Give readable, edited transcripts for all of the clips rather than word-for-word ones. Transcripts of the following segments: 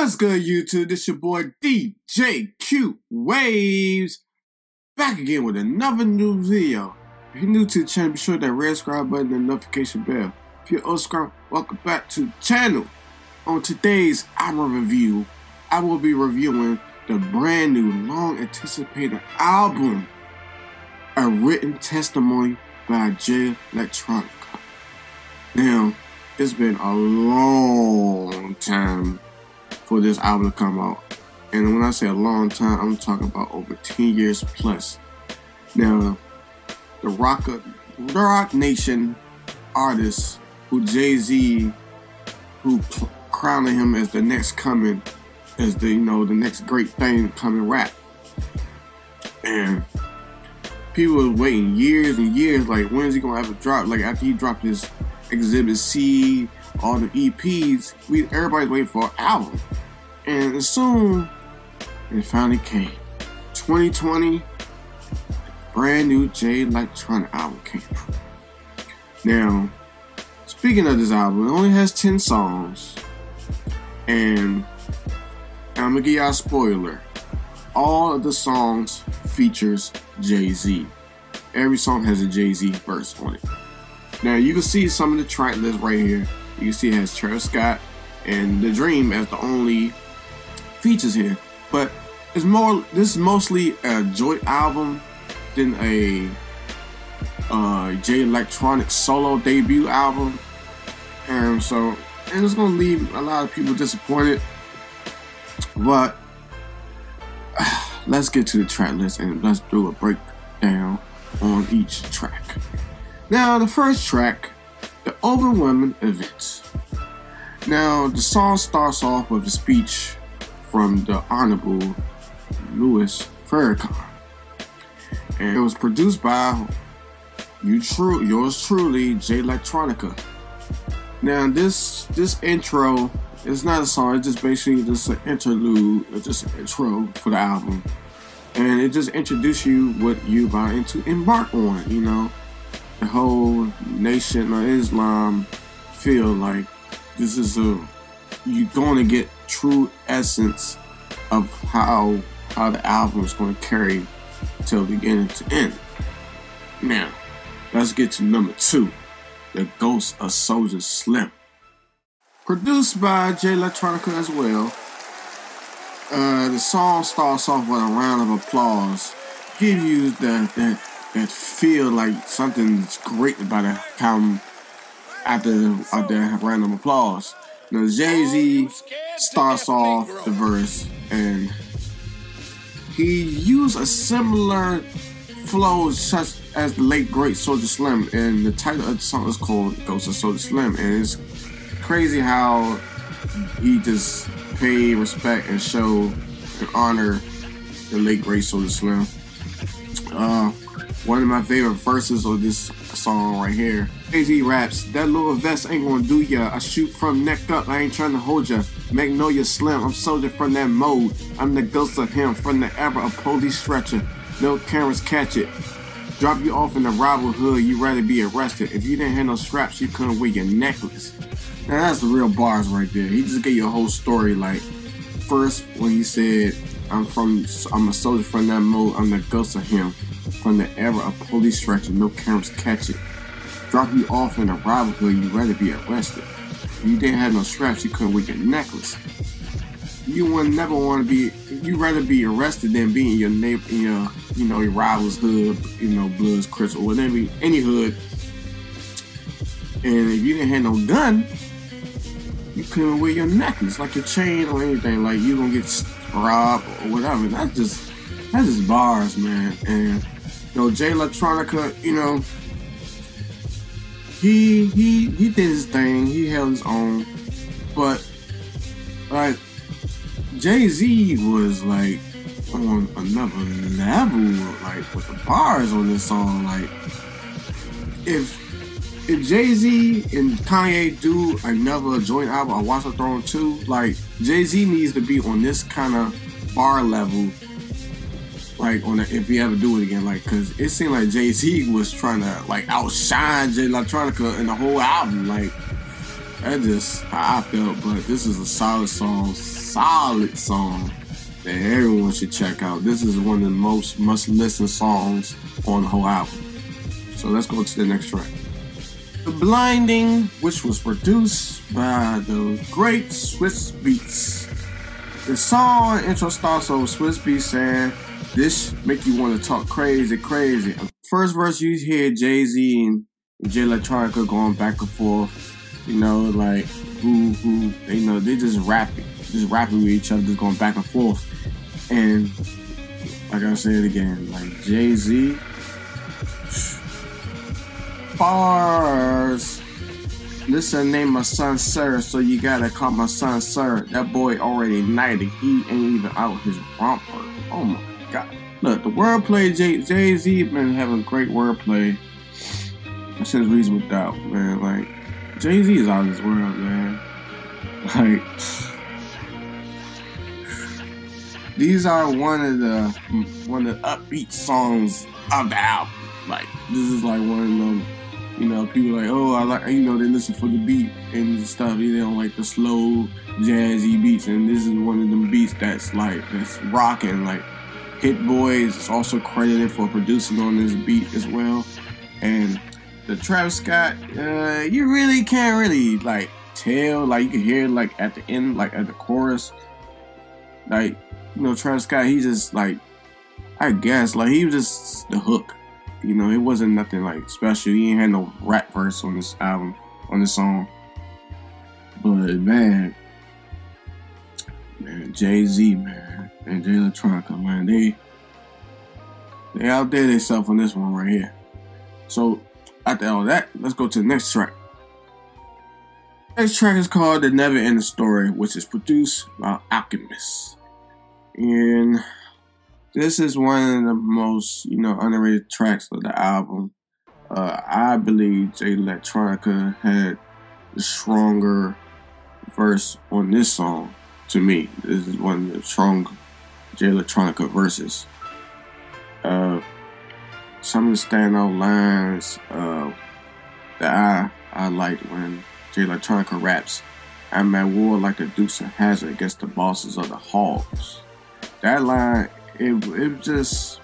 What's good, YouTube? This your boy DJ Q Waves, back again with another new video. If you're new to the channel, be sure to hit that red subscribe button and notification bell. If you're old subscriber, welcome back to the channel. On today's album review, I will be reviewing the brand new, long-anticipated album, A Written Testimony by Electronica. Now, it's been a long time for this album to come out, and when I say a long time, I'm talking about over 10 years plus. Now, the Rock Nation artist, who Jay-Z, who crowned him as the next coming, as the the next great thing coming rap, and people were waiting years and years, like, when is he gonna ever drop? Like, after he dropped his Exhibit C, all the EPs, everybody's waiting for an album. And soon, it finally came. 2020, brand new Electronica album came out. Now, speaking of this album, it only has 10 songs. And I'm gonna give y'all a spoiler. All of the songs features Jay-Z. Every song has a Jay-Z verse on it. Now, you can see some of the track list right here. You can see it has Travis Scott and The Dream as the only features here. But this is mostly a joint album than a Jay Electronica solo debut album. And so it's gonna leave a lot of people disappointed. But let's get to the track list and let's do a breakdown on each track. Now, the first track, The Overwhelming Events. Now, the song starts off with a speech from the Honorable Louis Farrakhan, and it was produced by yours truly, Jay Electronica. Now, this intro is not a song; it's just basically just an interlude, or just an intro for the album, and it just introduces you what you're about to embark on. The whole Nation of Islam feel like this is you're going to get true essence of how the album is going to carry till beginning to end. Now, let's get to number 2, The Ghost of Soulja Slim. Produced by Jay Electronica as well. The song starts off with a round of applause. Give you that feel like something's great about to come after random applause. Now, Jay-Z starts off the verse, and he used a similar flow such as the late great Soulja Slim, and the title of the song is called Ghost of Soulja Slim, and it's crazy how he just paid respect and showed and honor the late great Soulja Slim. One of my favorite verses of this song right here. Jay-Z raps, "That little vest ain't gonna do ya. I shoot from neck up, I ain't trying to hold ya. Magnolia Slim, I'm Soulja from that mode. I'm the ghost of him from the era of police stretcher. No cameras catch it. Drop you off in the rival hood, you rather be arrested. If you didn't have no straps, you couldn't wear your necklace." Now, that's the real bars right there. He just gave you a whole story. Like, first when he said, I'm a Soulja from that mode, I'm the ghost of him from the era of police stretcher, no cameras catch it. Drop you off in a rival hood, you rather be arrested. If you didn't have no straps, you couldn't wear your necklace. You would never want to be. You rather be arrested than be in your neighbor, in your rival's hood, Bloods, Crips, or whatever, any hood. And if you didn't have no gun, you couldn't wear your necklace, like your chain or anything. Like, you gonna get robbed or whatever. That's just bars, man. And Jay Electronica, he did his thing. He held his own, but like, Jay-Z was like on another level, like, with the bars on this song. Like, if Jay-Z and Kanye do another joint album, or Watch the Throne 2, like, Jay-Z needs to be on this kind of bar level, like, if he ever do it again, like, cause it seemed like Jay-Z was trying to, like, outshine Jay Electronica in the whole album. Like, That's just how I felt, but this is a solid song that everyone should check out. This is one of the most must-listen songs on the whole album. So let's go to the next track. The Blinding, which was produced by the great Swiss Beats. The song intro starts over Swiss Beats saying, "This make you want to talk crazy, crazy." First verse you hear Jay-Z and Jay Electronica going back and forth. You know, like they just rapping with each other, just going back and forth. And like I said again, like Jay-Z, bars. Listen, name my son Sir, so you gotta call my son Sir. That boy already 90. He ain't even out his romper. Oh my God. Look, the wordplay, Jay-Z been having great wordplay since Reasonable Doubt, man. Like, Jay-Z is out of this world, man. Like, these are one of the upbeat songs of the album. Like, this is like one of them, you know, people like, oh, I like, you know, they listen for the beat and stuff. They don't like the slow, jazzy beats. And this is one of them beats that's rocking. Like, Hit Boy is also credited for producing on this beat as well. And the Travis Scott, you really can't really like tell. Like, you can hear like at the end, like at the chorus, like, you know, Travis Scott, he just like, I guess, like, he was just the hook. You know, it wasn't nothing like special. He ain't had no rap verse on this album, on this song. But man, Jay-Z, man, and Jay Electronica, man, they outdid themselves on this one right here. So after all that, let's go to the next track. Next track is called The Never Ending Story, which is produced by Alchemist. And this is one of the most, you know, underrated tracks of the album. I believe Jay Electronica had the stronger verse on this song. To me, this is one of the strong Jay Electronica verses. Some of the standout lines that I liked when Jay Electronica raps, "I'm at war like the Dukes of Hazzard against the bosses of the Hogs." That line, it was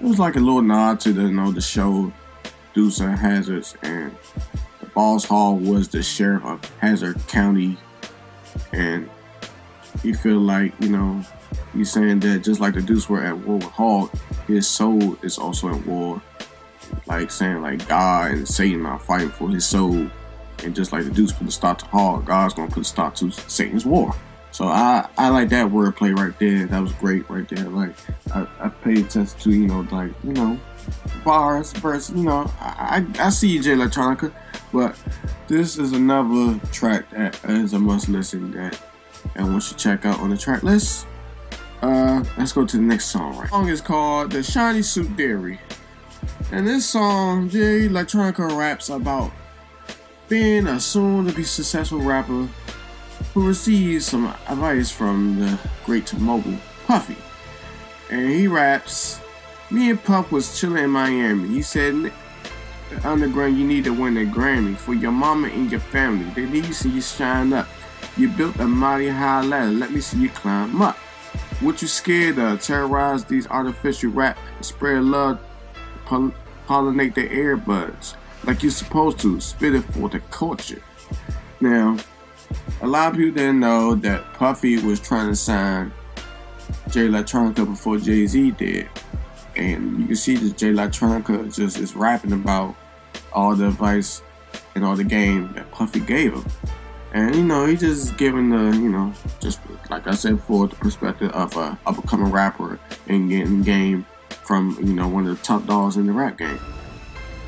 like a little nod to the show Dukes of Hazzard, and the boss hog was the sheriff of Hazard County, and he feel like, you know, he's saying that just like the Dukes were at war with Hog, his soul is also at war. Like saying like God and Satan are fighting for his soul, and just like the Dukes put a stop to Hog, God's gonna put a stop to Satan's war. So I like that wordplay right there. That was great right there. Like, I paid attention to, you know, like, you know, bars, verse, you know, I see you, Jay Electronica, but this is another track that is a must listen that everyone should check out on the track list. Let's go to the next song. Right, the song is called The Shiny Suit Theory, and this song, Jay Electronica raps about being a soon-to-be successful rapper who receives some advice from the great mogul Puffy. And he raps, "Me and Puff was chilling in Miami. He said, the underground, you need to win a Grammy for your mama and your family. They need to see you shine up. You built a mighty high ladder. Let me see you climb up. What you scared of? Terrorize these artificial rap and spread love, pollinate their earbuds like you're supposed to. Spit it for the culture." Now, a lot of people didn't know that Puffy was trying to sign Jay Electronica before Jay-Z did. And you can see that Jay Electronica just is rapping about all the advice and all the game that Puffy gave him. And, you know, he just giving the, you know, just like I said before, the perspective of a up-and-coming rapper and getting game from, you know, one of the top dogs in the rap game.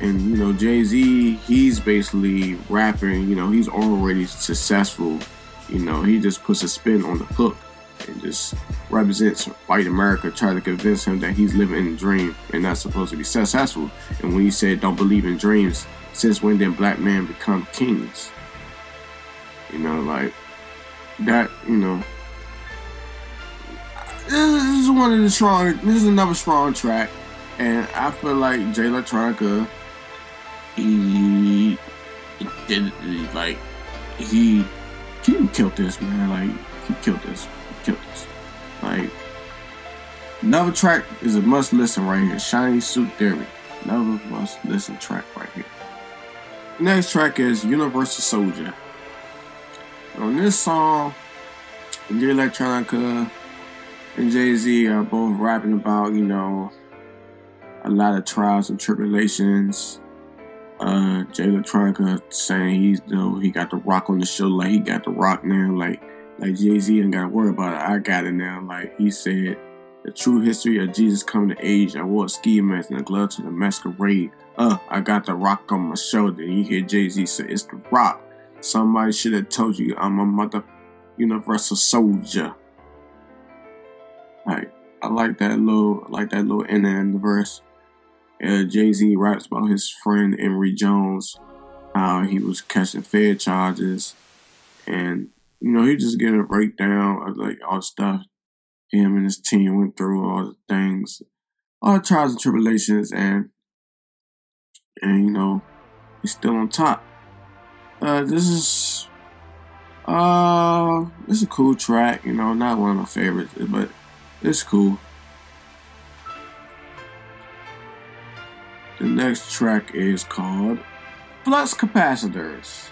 And, you know, Jay-Z, he's basically rapping, you know, he's already successful. You know, he just puts a spin on the hook and just represents white America, trying to convince him that he's living in a dream and not supposed to be successful. And when he said, "Don't believe in dreams, since when did black men become kings?" You know, like, that, you know, this is another strong track. And I feel like Jay Electronica, he he killed this, man. Like, he killed this. Like, another track is a must listen right here. Shiny Suit Theory. Another must listen track right here. The next track is Universal Soldier. On this song, Jay Electronica and Jay-Z are both rapping about, you know, a lot of trials and tribulations. Jay Electronica saying he got the rock on the show, like he got the rock now, like Jay-Z ain't gotta worry about it. I got it now. Like he said, the true history of Jesus coming to age. I wore a ski mask and a glove to the masquerade. I got the rock on my shoulder. You hear Jay-Z say it's the rock. Somebody should have told you I'm a mother universal soldier. Like I like that little ending in the verse. Jay-Z raps about his friend Emory Jones, how he was catching Fed charges, and you know he just gave a breakdown of like all the stuff him and his team went through, all the things, all the trials and tribulations, and you know he's still on top. This is a cool track, you know, not one of my favorites, but it's cool. The next track is called Flux Capacitors.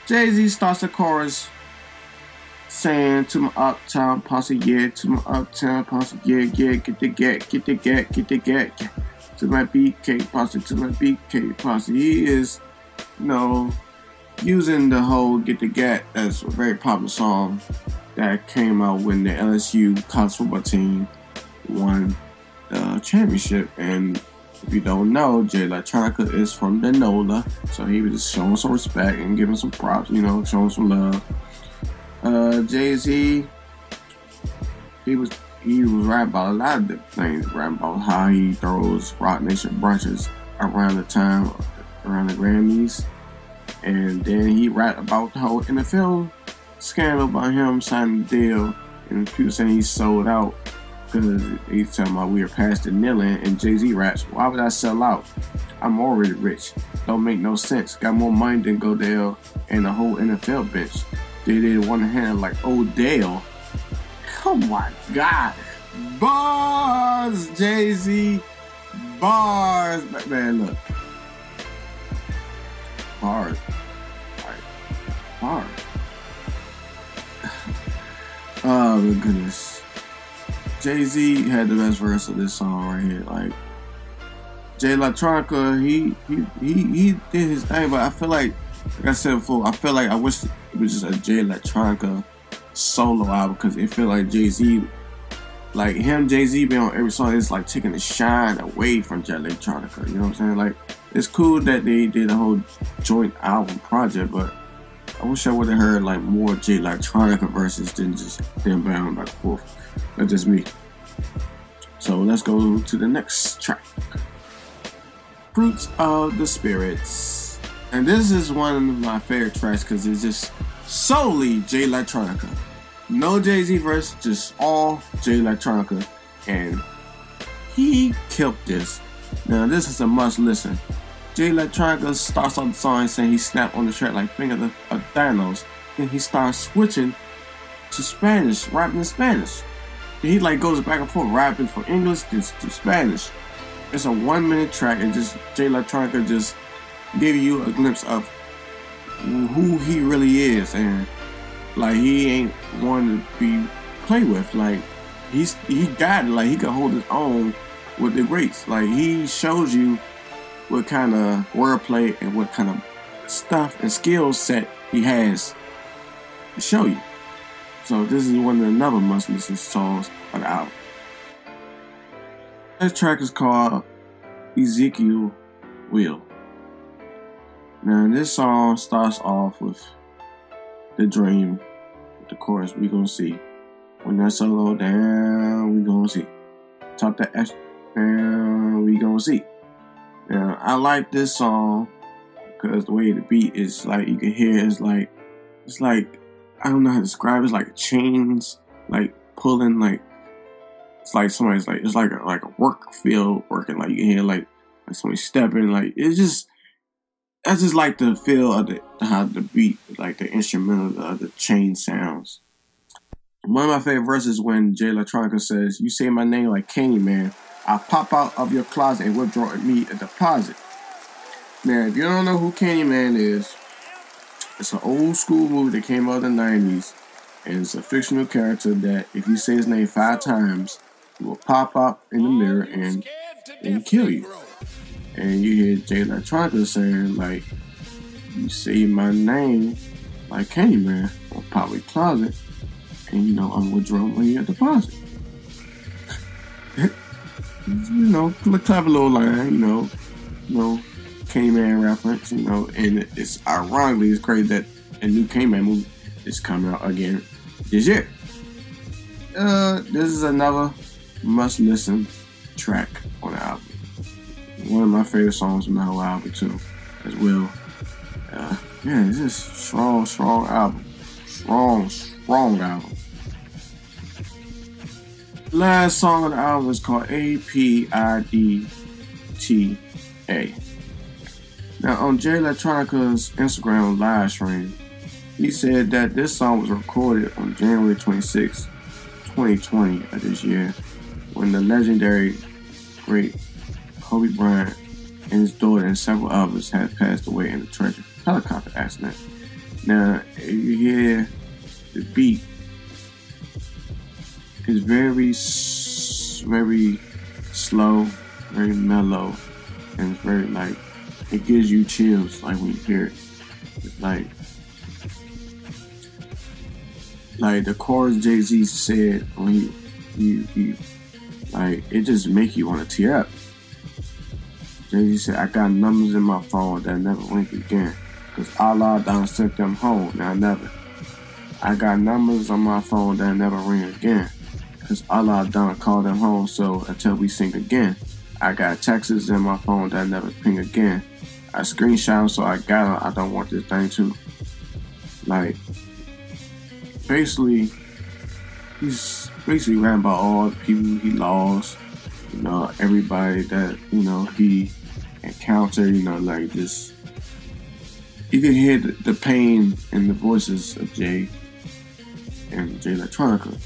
Jay-Z starts the chorus saying, to my uptown posse, yeah, to my uptown posse, yeah, get the get. To my BK posse, He is, you know, using the whole Get the Get. That's a very popular song that came out when the LSU college football team won the championship. And if you don't know, Jay Electronica is from the NOLA, so he was just showing some respect and giving some props, you know, showing some love. Jay-Z, he was rapping about a lot of different things, rapping about how he throws Rock Nation brunches around the Grammys, and then he rapped about the whole NFL scandal about him signing the deal, and people saying he sold out because he's talking about we were past the kneeling, and Jay-Z raps, why would I sell out? I'm already rich. Don't make no sense. Got more money than Godell and the whole NFL bench. They did one hand like Odell. Oh my God. Bars, Jay-Z. Bars. Man, look. Bars. Bars. Oh my goodness. Jay-Z had the best verse of this song right here. Like, Jay Electronica, he did his thing, but I feel like I said before, I wish it was just a Jay Electronica solo album, because it feel like Jay-Z, like him, Jay-Z being on every song, it's like taking the shine away from Jay Electronica. You know what I'm saying? Like, it's cool that they did a whole joint album project, but I wish I would have heard like more Jay Electronica verses than just them bouncing back and forth. That's just me. So let's go to the next track. Fruits of the Spirits. And this is one of my favorite tracks because it's just solely Jay Electronica. No Jay-Z verse, just all Jay Electronica. And he killed this. Now this is a must listen. Jay Electronica starts off the song saying he snapped on the track like Finger of Thanos. Then he starts switching to Spanish, rapping in Spanish. Then he like goes back and forth, rapping from English to Spanish. It's a 1 minute track, and just Jay Electronica just give you a glimpse of who he really is, and like he ain't one to be played with. Like he got it. Like he can hold his own with the greats. Like he shows you what kind of wordplay and what kind of stuff and skill set he has to show you. So this is one of another must listen songs of the album. This track is called Ezekiel Will. Now this song starts off with the dream, with the chorus we gonna see. When that solo down, we gonna see. Top that F down, we gonna see. Now I like this song because the way the beat is, like you can hear it's like I don't know how to describe it. It's like chains like pulling, like it's like somebody's like, it's like a work field working, like you can hear like somebody stepping, like it's just I just like the feel of how the beat, like the instrumental of the chain sounds. One of my favorite verses when Jay Electronica says, "You say my name like Candyman, I'll pop out of your closet and withdraw me a deposit." Now, if you don't know who Candyman is, it's an old school movie that came out in the 90s, and it's a fictional character that if you say his name 5 times, he will pop up in the mirror and kill you. And you hear Jay Electronica saying, like, "You say my name like Candyman, I'll pop your closet, and, you know, I'm withdrawing your deposit." You know, a clever little line, you know, Candyman reference, you know, and it's ironically, it's crazy that a new Candyman movie is coming out again this year. This is another must-listen track on the album. One of my favorite songs on the whole album too, as well. Yeah, it's just strong album. Strong album. The last song on the album is called PIDT. Now, on Jay Electronica's Instagram live stream, he said that this song was recorded on January 26, 2020 of this year, when the legendary great Kobe Bryant and his daughter and several others had passed away in a tragic helicopter accident. Now, if you hear the beat, it's very slow, very mellow, and it's very like, it gives you chills like when you hear it. It's like the chorus Jay-Z said when he like, it just make you want to tear up. Jay-Z said, "I got numbers in my phone that never ring again, cause Allah done sent them home, now never. I got numbers on my phone that never ring again, cause Allah done call them home, so until we sing again. I got texts in my phone that never ping again. I screenshot them, so I got them. I don't want this thing to." Like, basically, he's basically rapping about all the people he lost, you know, everybody that, you know, he encountered, you know, like just, you can hear the pain in the voices of Jay and Jay Electronica.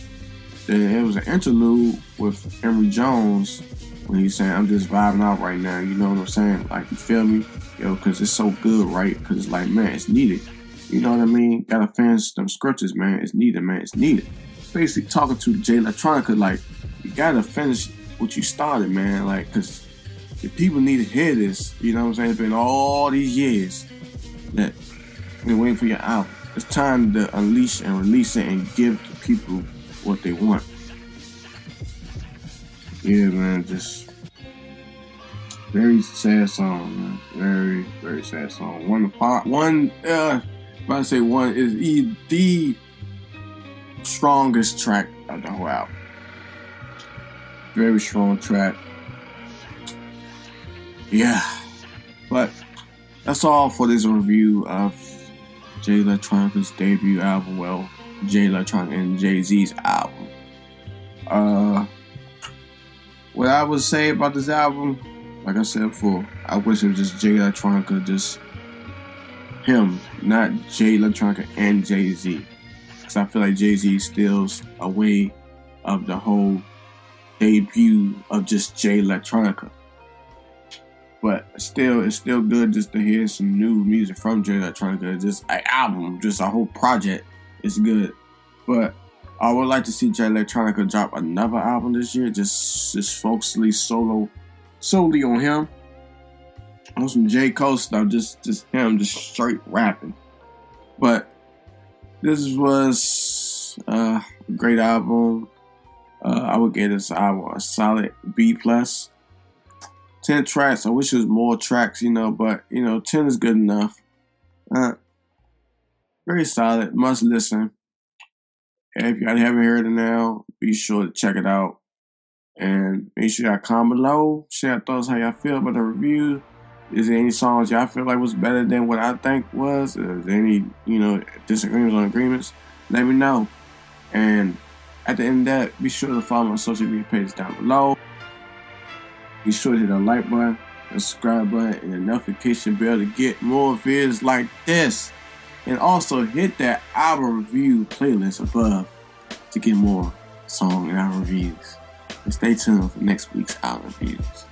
There was an interlude with Emory Jones when he's saying, "I'm just vibing out right now," you know what I'm saying? Like, you feel me? Yo, because it's so good, right? Because it's like, man, it's needed. You know what I mean? Gotta finish them scriptures, man. It's needed, man. It's needed. Basically talking to Jay Electronica, like, you gotta finish what you started, man. Like, because the people need to hear this. You know what I'm saying? It's been all these years that we've been waiting for your album. It's time to unleash and release it and give the people what they want. Yeah, man, just very sad song, man. Very, very sad song. If I say one is the strongest track of the whole album. Very strong track. Yeah. But that's all for this review of Jay Electronica's debut album. Well, Jay Electronica and Jay-Z's album. What I would say about this album, like I said before, I wish it was just Jay Electronica, just him, not Jay Electronica and Jay-Z. Because I feel like Jay-Z steals away of the whole debut of just Jay Electronica. But still, it's still good just to hear some new music from Jay Electronica. Just an album, just a whole project. It's good. But I would like to see Jay Electronica drop another album this year, just focusly solely on him. On some J. Cole stuff, just him, just straight rapping. But this was a great album. I would give this album a solid B+. 10 tracks. I wish there was more tracks, you know, but, you know, 10 is good enough. Very solid. Must listen. And if you haven't heard it now, be sure to check it out. And make sure y'all comment below. Share your thoughts, how y'all feel about the review. Is there any songs y'all feel like was better than what I think was? Is there any, you know, disagreements or agreements? Let me know. And at the end of that, be sure to follow my social media pages down below. Be sure to hit the like button the subscribe button and the notification bell to get more videos like this. And also hit that album review playlist above to get more song and album reviews. And stay tuned for next week's album reviews.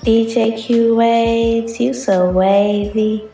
DJ Q Waves, you so wavy.